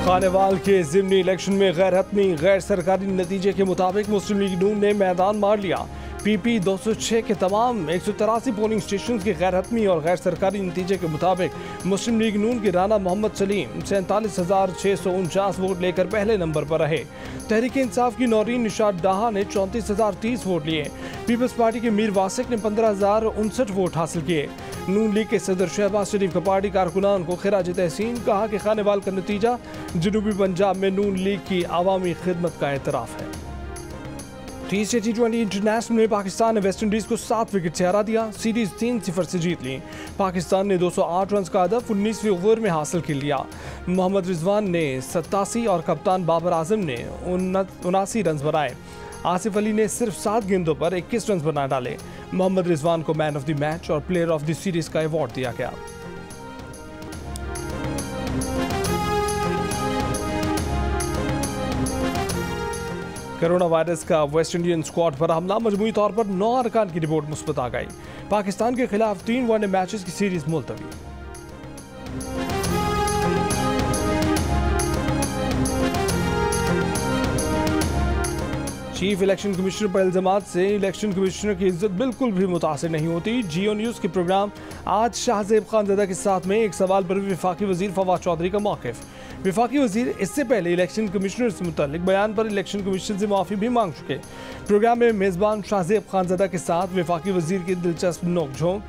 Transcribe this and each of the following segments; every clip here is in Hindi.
खानेवाल के ज़िमनी इलेक्शन में गैर हतमी गैर सरकारी नतीजे के मुताबिक मुस्लिम लीग नून ने मैदान मार लिया। पीपी 206 के तमाम 183 पोलिंग स्टेशन के गैर हतमी और गैर सरकारी नतीजे के मुताबिक मुस्लिम लीग नून के राना मोहम्मद सलीम 47,649 वोट लेकर पहले नंबर पर रहे। तहरीक इंसाफ की नौरीन निशात डाहा ने 34,030 वोट लिए। पीपल्स पार्टी के मीर वासिक ने 15,059 वोट हासिल किए। नून लीग के सदर शहबाज शरीफ का पार्टी कारकुनान को खिराज तहसीन, कहा कि खानेवाल का नतीजा जनूबी पंजाब में नून लीग की आवामी खिदमत का एतराफ़ है। T20 इंटरनेशनल में पाकिस्तान ने वेस्ट इंडीज़ को 7 विकेट से हरा दिया। सीरीज 3-0 से जीत ली। पाकिस्तान ने 208 रन का हदफ 19वीं ओवर में हासिल कर लिया। मोहम्मद रिजवान ने 87 और कप्तान बाबर आजम ने 79 रन बनाए। आसिफ अली ने सिर्फ 7 गेंदों पर 21 रन बना डाले। मोहम्मद रिजवान को मैन ऑफ द मैच और प्लेयर ऑफ द सीरीज का अवार्ड दिया गया। कोरोना वायरस का वेस्ट इंडियन स्क्वाड पर हमला, मजमूई तौर पर 9 अरकान की रिपोर्ट मुस्बत आ गई। पाकिस्तान के खिलाफ 3 वनडे मैचेस की सीरीज मुलतवी। चीफ इलेक्शन कमिश्नर पर इल्जामात से इलेक्शन कमिश्नर की इज्जत बिल्कुल भी मुतासिर नहीं होती। जियो न्यूज़ के प्रोग्राम आज शाहजेब खानज़ादा के साथ में एक सवाल पर वफाकी वजीर फवाद चौधरी का मौक़िफ़। वफाकी वजीर इससे पहले इलेक्शन कमिश्नर से मुतल्लिक बयान पर इलेक्शन कमीशन से माफ़ी भी मांग चुके। प्रोग्राम में मेज़बान शाहजेब खानज़ादा के साथ वफाकी वजीर की दिलचस्प नोकझोंक।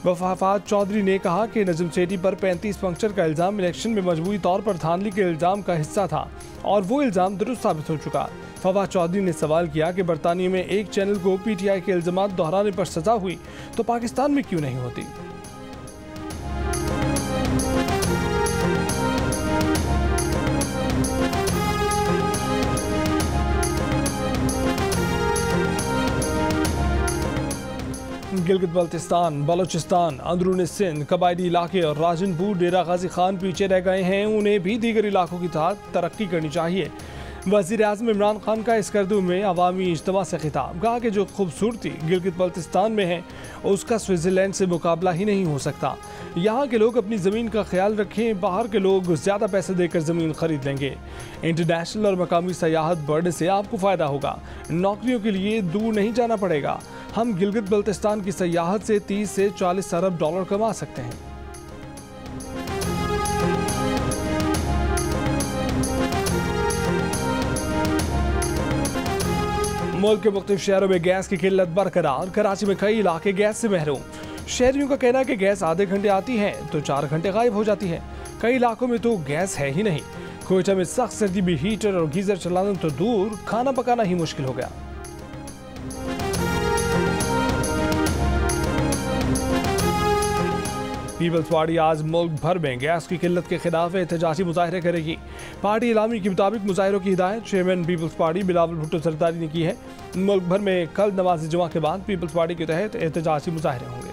फवाद चौधरी ने कहा कि नजम सेठी पर 35 पंक्चर का इल्ज़ाम इलेक्शन में मजबूरी तौर पर धांधली के इल्ज़ाम का हिस्सा था और वो इल्ज़ाम दुरुस्त साबित हो चुका। फवाद चौधरी ने सवाल किया कि बरतानिया में एक चैनल को PTI के इल्ज़ाम दोहराने पर सज़ा हुई तो पाकिस्तान में क्यों नहीं होती। गिलगित बल्तिस्तान, बलोचिस्तान, अंदरूनी सिंध, कबायली इलाके और राजनपुर, डेरा गाजी खान पीछे रह गए हैं। उन्हें भी दीगर इलाकों की तरह तरक्की करनी चाहिए। वज़ीर आज़म इमरान खान का इस करदू में अवामी इज्तिमा से खिताब। कहा कि जो खूबसूरती गिलगित बल्तिस्तान में है उसका स्विट्ज़रलैंड से मुकाबला ही नहीं हो सकता। यहाँ के लोग अपनी ज़मीन का ख्याल रखें, बाहर के लोग ज़्यादा पैसे देकर ज़मीन खरीद लेंगे। इंटरनेशनल और मकामी सयाहत बढ़ने से आपको फ़ायदा होगा। नौकरियों के लिए दूर नहीं जाना पड़ेगा। हम गिलगित बल्तिस्तान की सयाहत से 30 से 40 अरब डॉलर कमा सकते हैं। मुल्क के मुख्तलिफ शहरों में गैस की किल्लत बरकरार। कराची में कई इलाके गैस से महरूम। शहरियों का कहना है कि गैस आधे घंटे आती है तो 4 घंटे गायब हो जाती है। कई इलाकों में तो गैस है ही नहीं। कोयटा में सख्त सर्दी में हीटर और गीजर चलाना तो दूर, खाना पकाना ही मुश्किल हो गया। पीपल्स पार्टी आज मुल्क भर में गैस की किल्लत के खिलाफ एहतजाजी मुजाहरे करेगी। पार्टी इलामी के मुताबिक मुजाहरों की हिदायत चेयरमैन पीपल्स पार्टी बिलावल भुट्टो सरदारी ने की है। मुल्क भर में कल नमाज जुमा के बाद पीपल्स पार्टी के तहत एहतजाजी मुजाहरे होंगे।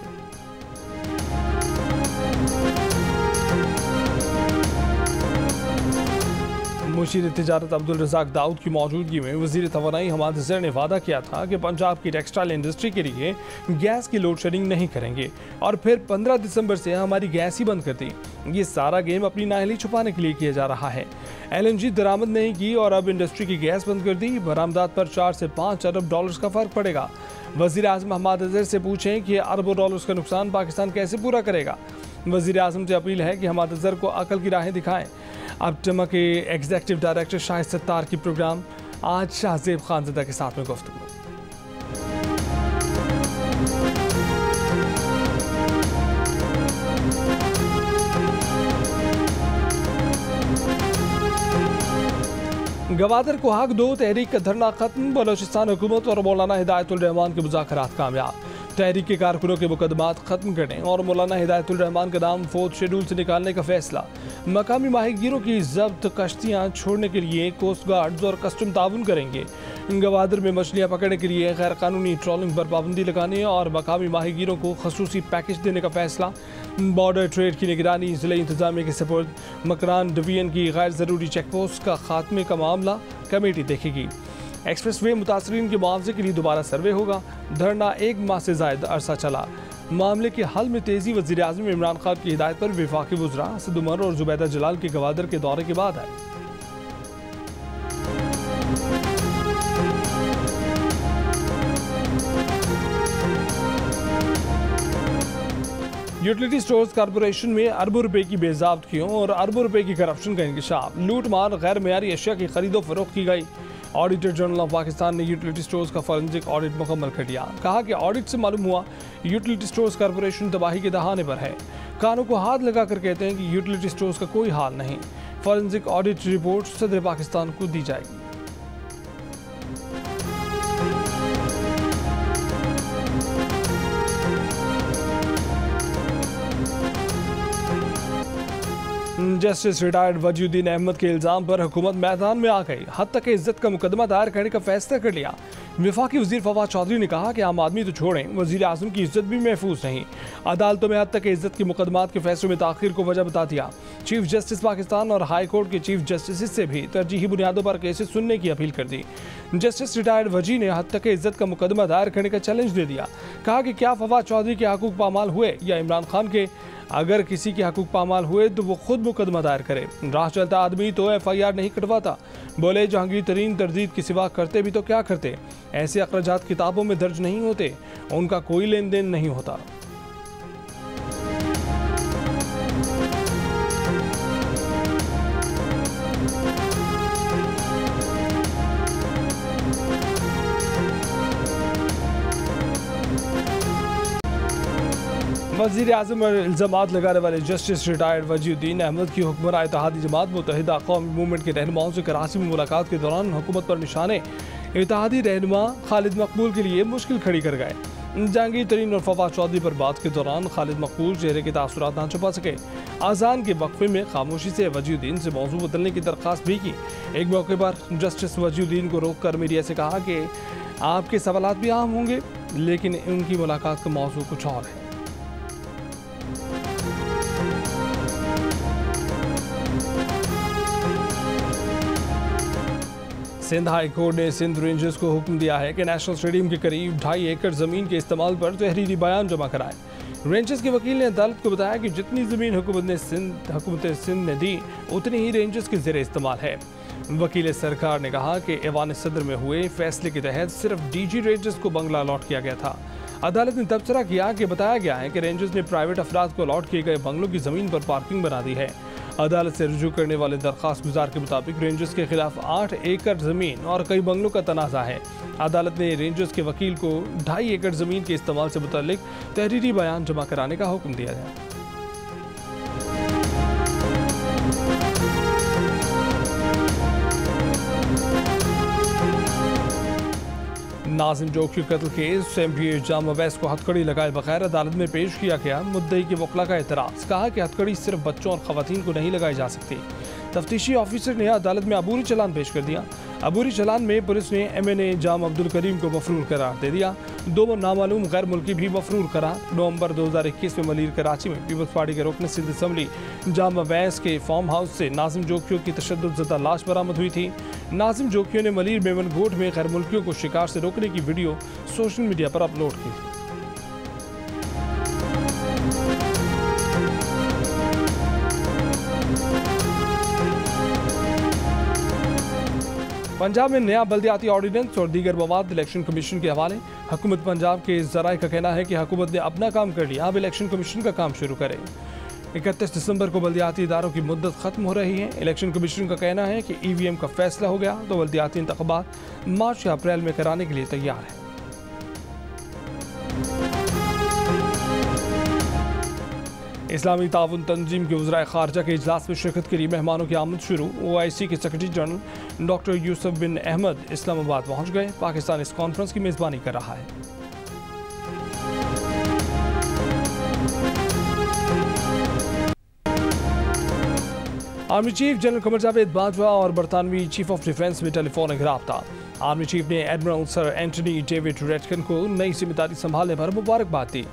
मुशीर तिजारत अब्दुल रज़ाक दाऊद की मौजूदगी में वज़ीर तवानाई हमाद अज़हर ने वादा किया था कि पंजाब की टेक्सटाइल इंडस्ट्री के लिए गैस की लोड शेडिंग नहीं करेंगे और फिर 15 दिसंबर से हमारी गैस ही बंद कर दी। ये सारा गेम अपनी नाअहली छुपाने के लिए किया जा रहा है। LNG दरामद नहीं की और अब इंडस्ट्री की गैस बंद कर दी। बरामदात पर 4 से 5 अरब डॉलर्स का फ़र्क पड़ेगा। वज़ीर आज़म हमाद अज़हर से पूछें कि अरबों डॉलर्स का नुकसान पाकिस्तान कैसे पूरा करेगा। वज़ीर आज़म से अपील है कि हमाद अज़हर को अकल की राहें दिखाएं। अब टमा के एग्जीक्यूटिव डायरेक्टर शाहिद सत्तार की प्रोग्राम आज शाहजेब खानज़ादा के साथ में गुफ्तगू। गवादर को हक दो तहरीक का धरना खत्म। बलोचिस्तान हुकूमत और मौलाना हिदायतुल रहमान के मुज़ाकरात कामयाब। तहरीक के कारकुनों के मुकदमात खत्म करने और मौलाना हिदायतुल रहमान का नाम 4th शेड्यूल से निकालने का फैसला। मकामी माहीगीरों की जब्त कश्तियाँ छोड़ने के लिए कोस्ट गार्ड्स और कस्टम ताउन करेंगे। गवादर में मछलियाँ पकड़ने के लिए गैर कानूनी ट्रॉलिंग पर पाबंदी लगाने और मकामी माहीगीरों को खसूसी पैकेज देने का फैसला। बॉर्डर ट्रेड की निगरानी ज़िला इंतजामिया के सपोर्ट। मकरान डिवीजन की गैर ज़रूरी चेक पोस्ट का खात्मे का मामला कमेटी देखेगी। एक्सप्रेसवे मुतासरीन के मुआवजे के लिए दोबारा सर्वे होगा। धरना 1 माह से ज़ायद अरसा चला। मामले के हल में तेज़ी वज़ीर आज़म इमरान खान की हिदायत पर वफाकी वज़रा असद उमर और जुबैदा जलाल के गवादर के दौरे के बाद आई। यूटिलिटी स्टोर्स कॉरपोरेशन में अरबों रुपए की बेज़ाब्तियों और अरबों रुपए की करप्शन का इंकशाफ, लूट मार, गैर मेयारी अशिया की खरीदो फरोख्त की गई। ऑडिटर जनरल ऑफ पाकिस्तान ने यूटिलिटी स्टोर्स का फॉरेंसिक ऑडिट मुकम्मल कर लिया। कहा कि ऑडिट से मालूम हुआ यूटिलिटी स्टोर्स कॉरपोरेशन तबाही के दहाने पर है। कानों को हाथ लगाकर कहते हैं कि यूटिलिटी स्टोर्स का कोई हाल नहीं। फॉरेंसिक ऑडिट रिपोर्ट सदर पाकिस्तान को दी जाएगी। जस्टिस रिटायर्ड वजीउद्दीन अहमद के इल्जाम पर हुकूमत मैदान में आ गई। हद तक इज्जत का मुकदमा दायर करने का फैसला कर लिया। वफाकी वजीर फवाद चौधरी ने कहा कि आम आदमी तो छोड़ें, वजीर आजम की इज्जत भी महफूज नहीं। अदालतों में हद तक इज्जत के मुकदमात के फैसलों में ताखिर को वजह बता दिया। चीफ जस्टिस पाकिस्तान और हाई कोर्ट के चीफ जस्टिस से भी तरजीही बुनियादों पर केसेस सुनने की अपील कर दी। जस्टिस रिटायर्ड वजी ने हद तक इज्जत का मुकदमा दायर करने का चैलेंज दे दिया। कहा कि क्या फवाद चौधरी के हकूक पामाल हुए या इमरान खान के? अगर किसी के हकूक पामाल हुए तो वो खुद मुकदमा दायर करे। राह चलता आदमी तो FIR नहीं कटवाता। बोले जहांगीर तरीन तरदीद के सिवा करते भी तो क्या करते। ऐसे अखराजात किताबों में दर्ज नहीं होते, उनका कोई लेन देन नहीं होता। वज़ीर आज़म पर इल्ज़ामात लगाने वाले जस्टिस रिटायर्ड वजीउद्दीन अहमद की हुक्मरान इत्तेहादी जमात मुत्तहिदा कौमी मूवमेंट के रहनुमाओं से कराची में मुलाकात के दौरान हुकूमत पर निशाने इत्तेहादी रहनुमा खालिद मकबूल के लिए मुश्किल खड़ी कर गए। जहांगीर तरीन और फवाद चौधरी पर बात के दौरान खालिद मकबूल चेहरे के तासुरात ना छुपा सके। आज़ान के वक्फे में खामोशी से वजीउद्दीन से मौजू बदलने की दरख्वास्त भी की। एक मौके पर जस्टिस वजीउद्दीन को रोक कर मीडिया से कहा कि आपके सवालात भी आम होंगे, लेकिन उनकी मुलाकात का मौजू कुछ और है। सिंध हाई कोर्ट ने सिंध रेंजर्स को हुक्म दिया है कि नेशनल स्टेडियम के करीब 2.5 एकड़ जमीन के इस्तेमाल पर तहरीरी बयान जमा कराए। रेंजर्स के वकील ने अदालत को बताया कि जितनी जमीन हुकूमत सिंध ने दी उतनी ही रेंजर्स के ज़ेरे इस्तेमाल है। वकील सरकार ने कहा कि ऐवान सदर में हुए फैसले के तहत सिर्फ DG रेंजर्स को बंगला अलॉट किया गया था। अदालत ने तबसरा किया कि बताया गया है कि रेंजर्स ने प्राइवेट अफराद को अलॉट किए गए बंगलों की जमीन पर पार्किंग बना दी है। अदालत से रुजू करने वाले दरख्वास्त गुजार के मुताबिक रेंजर्स के खिलाफ 8 एकड़ जमीन और कई बंगलों का तनाज़ा है। अदालत ने रेंजर्स के वकील को 2.5 एकड़ जमीन के इस्तेमाल से मुताल्लिक तहरीरी बयान जमा कराने का हुक्म दिया है। नाजिम जोखी कत्ल केस MPA जामा वैस को हथकड़ी लगाए बगैर अदालत में पेश किया गया। मुद्दई के वकला का एतराज़, कहा कि हथकड़ी सिर्फ बच्चों और खवातीन को नहीं लगाई जा सकती। तफ्तीशी ऑफिसर ने अदालत में अबूरी चलान पेश कर दिया। अबूरी चलान में पुलिस ने MNA जाम अब्दुल करीम को मफरूर करार दे दिया। 2 नामालूम गैर मुल्की भी मफरूर करार। नवंबर 2021 में मलीर कराची में पीपल्स पार्टी के रुकन सिंध असम्बली जामा वैस के फार्म हाउस से नाजिम जोखियों की तशद्दुद लाश बरामद हुई थी। नाजिम जोखियों ने मलीर मेमन गोट में गैर मुल्कियों को शिकार से रोकने की वीडियो सोशल मीडिया पर अपलोड की थी। पंजाब में नया बल्दियाती ऑर्डिनेंस और दीगर मवाद इलेक्शन कमीशन के हवाले। हुकूमत पंजाब के ज़राए का कहना है कि हुकूमत ने अपना काम कर लिया, अब इलेक्शन कमीशन का काम शुरू करे। 31 दिसंबर को बल्दियाती इदारों की मुद्दत खत्म हो रही है। इलेक्शन कमीशन का कहना है कि EVM का फैसला हो गया तो बल्दियाती इंतखाबात मार्च या अप्रैल में कराने के लिए तैयार है। इस्लामी ताउन तंजीम के वज़राए ख़ारजा के इजलास में शिरकत के लिए मेहमानों की आमद शुरू। OIC के सेक्रेटरी जनरल डॉक्टर यूसुफ बिन अहमद इस्लामाबाद पहुँच गए। पाकिस्तान इस कॉन्फ्रेंस की मेज़बानी कर रहा है। Army chief general Qamar Javed Bajwa और बरतानवी चीफ ऑफ डिफेंस में टेलीफोनिक राब्ता। आर्मी चीफ ने एडमिरल सर एंटनी डेविड रेटकन को नई जिम्मेदारी संभालने पर मुबारकबाद दी।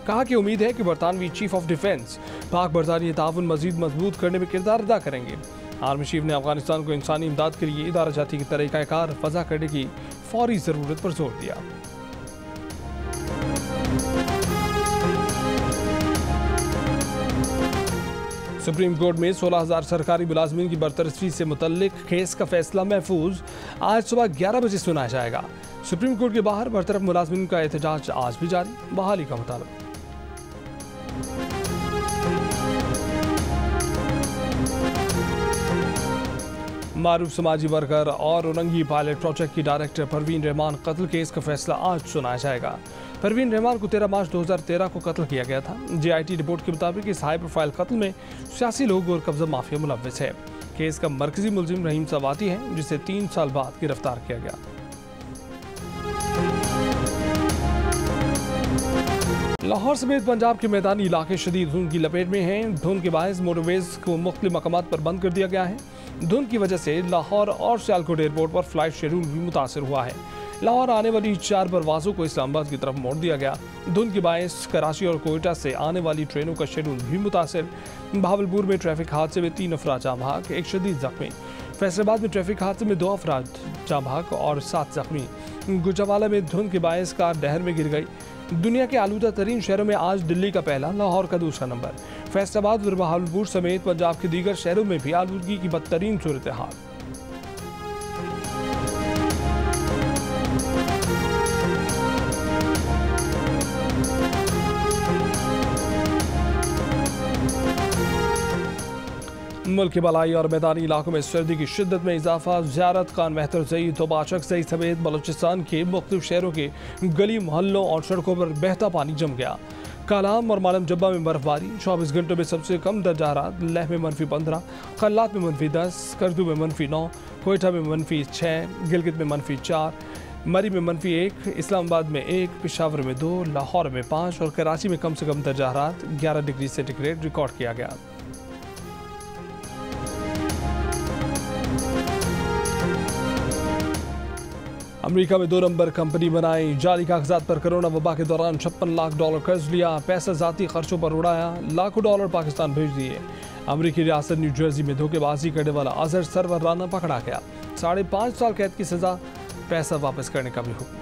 कहा कि उम्मीद है कि बरतानवी चीफ ऑफ डिफेंस पाक बरतानी ताउन मजीद मजबूत करने में किरदार अदा करेंगे। आर्मी चीफ ने अफगानिस्तान को इंसानी इमदाद के लिए इदारा जाती की तरीक़ाकार वज़ा करने की फौरी ज़रूरत पर जोर दिया। सुप्रीम कोर्ट में 16,000 सरकारी मुलाजमीन की बरतरफी से मुतल्लिक केस का फैसला महफूज आज सुबह 11 बजे सुनाया जाएगा। सुप्रीम कोर्ट के बाहर बरतरफ मुलाजमीन का एहतजाज आज भी जारी। बहाली का मुतालबा। मारूफ समाजी वर्कर और औरंगी पायलट प्रोजेक्ट की डायरेक्टर परवीन रहमान कत्ल केस का फैसला आज सुनाया जाएगा। परवीन रहमान को 13 मार्च 2013 को कत्ल किया गया था। JIT रिपोर्ट के मुताबिक इस हाई प्रोफाइल कत्ल में सियासी लोग और कब्जा माफिया मुलव्विस है। केस का मरकजी मुलजिम रहीम सवाती है, जिसे 3 साल बाद गिरफ्तार किया गया। लाहौर समेत पंजाब के मैदानी इलाके शदीद धुंध की लपेट में हैं। धुंध के बायस मोटरवेज को मुख्तलिफ मकामात पर बंद कर दिया गया है। धुंध की वजह से लाहौर और सियालकोट एयरपोर्ट पर फ्लाइट शेड्यूल भी मुतासर हुआ है। लाहौर आने वाली 4 परवाजों को इस्लामाबाद की तरफ मोड़ दिया गया। धुंध के बायस कराची और कोयटा से आने वाली ट्रेनों का शेड्यूल भी मुतासर। भावलपुर में ट्रैफिक हादसे में 3 अफराद जाँ बहक, 1 शदीद जख्मी। फैसलाबाद में ट्रैफिक हादसे में 2 अफराद जाँ बहक और 7 जख्मी। गुजरावाला में धुंध के बायस कार नहर में गिर गई। दुनिया के आलूदा तरीन शहरों में आज दिल्ली का पहला, लाहौर का दूसरा नंबर। फैसलाबाद और बहावलपुर समेत पंजाब के दीगर शहरों में भी आलूदगी की बदतरीन सूरत हाल। मुल्क के बलाई और मैदानी इलाकों में सर्दी की शिद्दत में इजाफा। ज़ियारत, खान मेहतर ज़ई, तोबाचक ज़ई समेत बलूचिस्तान के मुख्तलिफ शहरों के गली मोहल्लों और सड़कों पर बहता पानी जम गया। कालाम और मालम जब्बा में बर्फबारी। 24 घंटों में सबसे कम दर्जा हरारत लेह में -15, खल्लात में -10, करदू में -9, कोयटा में -6, गिलगित में -4, मरी में -1, इस्लामाबाद में 1, पेशावर में 2, लाहौर में 5 और कराची में कम से कम दर्जा हरारत 11 डिग्री सेंटीग्रेड रिकॉर्ड किया गया। अमेरिका में 2 नंबर कंपनी बनाई। जाली कागजात पर कोरोना वबा के दौरान $56 लाख कर्ज लिया। पैसा जाती खर्चों पर उड़ाया। लाखों डॉलर पाकिस्तान भेज दिए। अमेरिकी रियासत न्यू जर्सी में धोखेबाजी करने वाला अजहर सरवर राना पकड़ा गया। 5.5 साल कैद की सजा, पैसा वापस करने का भी हुक्म।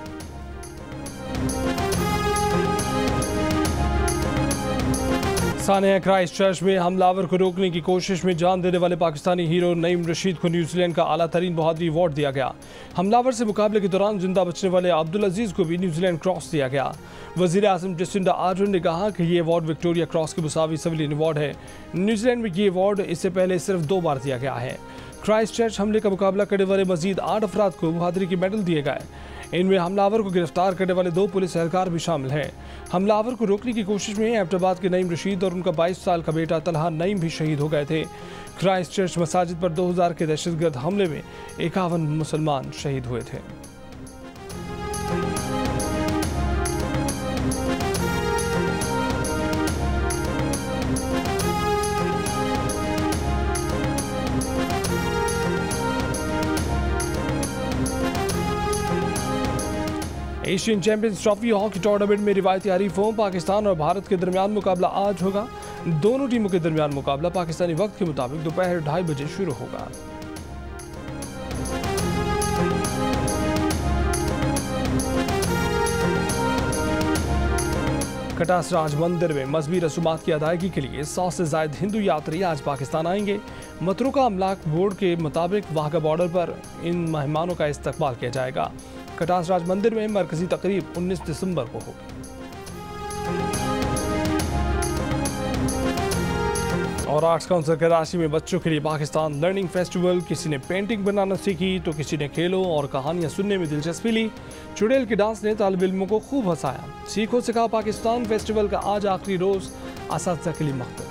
सानिया क्राइस्ट चर्च में हमलावर को रोकने की कोशिश में जान देने वाले पाकिस्तानी हीरो नईम रशीद को न्यूजीलैंड का आला तरीन बहादुरी अवार्ड दिया गया। हमलावर से मुकाबले के दौरान जिंदा बचने वाले अब्दुल अजीज को भी न्यूजीलैंड क्रॉस दिया गया। वजीर आजम जसिंडा आर्डर्न ने कहा कि ये अवार्ड विक्टोरिया क्रॉस के मुसावी सिविलियन अवार्ड है। न्यूजीलैंड में ये अवार्ड इससे पहले सिर्फ 2 बार दिया गया है। क्राइस्ट चर्च हमले का मुकाबला करने वाले मजीद 8 अफराद को बहादुरी के मेडल दिए गए। इनमें हमलावर को गिरफ्तार करने वाले 2 पुलिस एहलकार भी शामिल हैं। हमलावर को रोकने की कोशिश में एबटाबाद के नईम रशीद और उनका 22 साल का बेटा तलहा नईम भी शहीद हो गए थे। क्राइस्ट चर्च मसाजिद पर 2000 के दहशतगर्द हमले में 51 मुसलमान शहीद हुए थे। Asian champions trophy hockey tournament में रिवायती हरीफों पाकिस्तान और भारत के दरमियान मुकाबला आज होगा। दोनों टीमों के दरमियान मुकाबला पाकिस्तानी वक्त के मुताबिक दोपहर 2:30 बजे शुरू होगा। कटास राज मंदिर में मजहबी रसूमात की अदायगी के लिए 100 से ज्यादा हिंदू यात्री आज पाकिस्तान आएंगे। मतरूका अमलाक बोर्ड के मुताबिक वाघा बॉर्डर पर इन मेहमानों का इस्तकबाल किया जाएगा। कटास राज मंदिर में मरकजी तकरीब 19 दिसंबर को होगी। और आर्ट्स काउंसिल कराची में बच्चों के लिए पाकिस्तान लर्निंग फेस्टिवल। किसी ने पेंटिंग बनाना सीखी तो किसी ने खेलों और कहानियां सुनने में दिलचस्पी ली। चुड़ैल के डांस ने तालिब इल्मों को खूब हंसाया। सीखो सिखा पाकिस्तान फेस्टिवल का आज आखिरी रोज असातिज़ा के लिए मख्तूम।